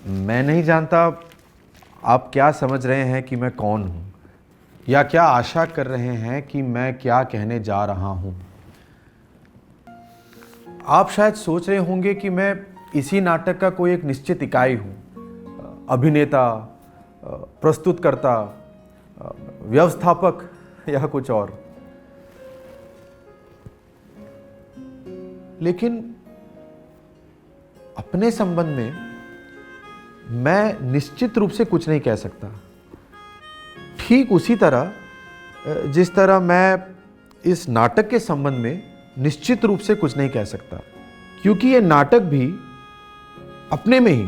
मैं नहीं जानता आप क्या समझ रहे हैं कि मैं कौन हूँ, या क्या आशा कर रहे हैं कि मैं क्या कहने जा रहा हूँ। आप शायद सोच रहे होंगे कि मैं इसी नाटक का कोई एक निश्चित इकाई हूँ, अभिनेता, प्रस्तुतकर्ता, व्यवस्थापक या कुछ और। लेकिन अपने संबंध में मैं निश्चित रूप से कुछ नहीं कह सकता। ठीक उसी तरह जिस तरह मैं इस नाटक के संबंध में निश्चित रूप से कुछ नहीं कह सकता, क्योंकि यह नाटक भी अपने में ही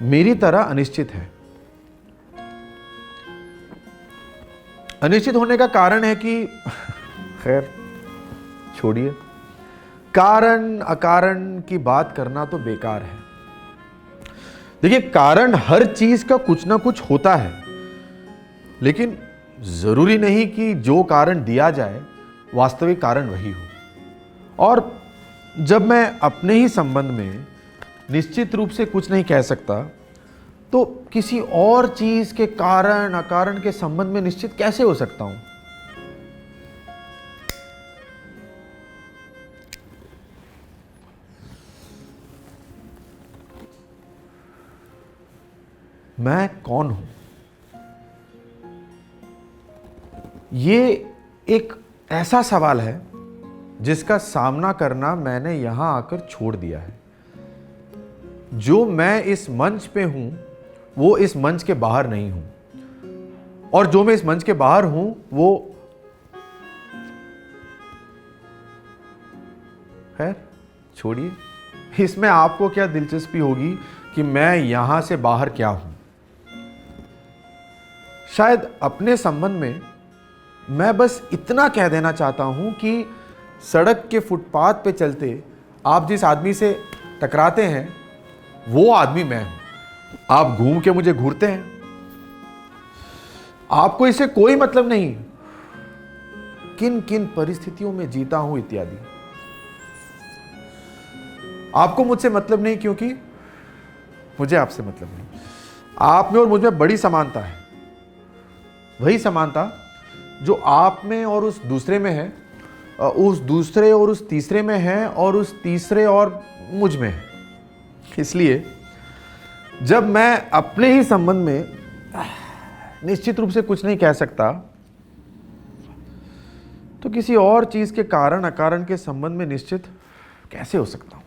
मेरी तरह अनिश्चित है। अनिश्चित होने का कारण है कि खैर छोड़िए, कारण अकारण की बात करना तो बेकार है। देखिए, कारण हर चीज का कुछ ना कुछ होता है, लेकिन जरूरी नहीं कि जो कारण दिया जाए वास्तविक कारण वही हो। और जब मैं अपने ही संबंध में निश्चित रूप से कुछ नहीं कह सकता, तो किसी और चीज के कारण अकारण के संबंध में निश्चित कैसे हो सकता हूं। मैं कौन हूं, ये एक ऐसा सवाल है जिसका सामना करना मैंने यहां आकर छोड़ दिया है। जो मैं इस मंच पे हूं वो इस मंच के बाहर नहीं हूं, और जो मैं इस मंच के बाहर हूं वो खैर छोड़िए, इसमें आपको क्या दिलचस्पी होगी कि मैं यहां से बाहर क्या हूं। शायद अपने संबंध में मैं बस इतना कह देना चाहता हूं कि सड़क के फुटपाथ पे चलते आप जिस आदमी से टकराते हैं वो आदमी मैं हूं। आप घूम के मुझे घूरते हैं, आपको इससे कोई मतलब नहीं किन किन परिस्थितियों में जीता हूं इत्यादि। आपको मुझसे मतलब नहीं क्योंकि मुझे आपसे मतलब नहीं। आप में और मुझ में बड़ी समानता है, वही समानता जो आप में और उस दूसरे में है, उस दूसरे और उस तीसरे में है, और उस तीसरे और मुझ में है। इसलिए जब मैं अपने ही संबंध में निश्चित रूप से कुछ नहीं कह सकता, तो किसी और चीज के कारण अकारण के संबंध में निश्चित कैसे हो सकता हूं।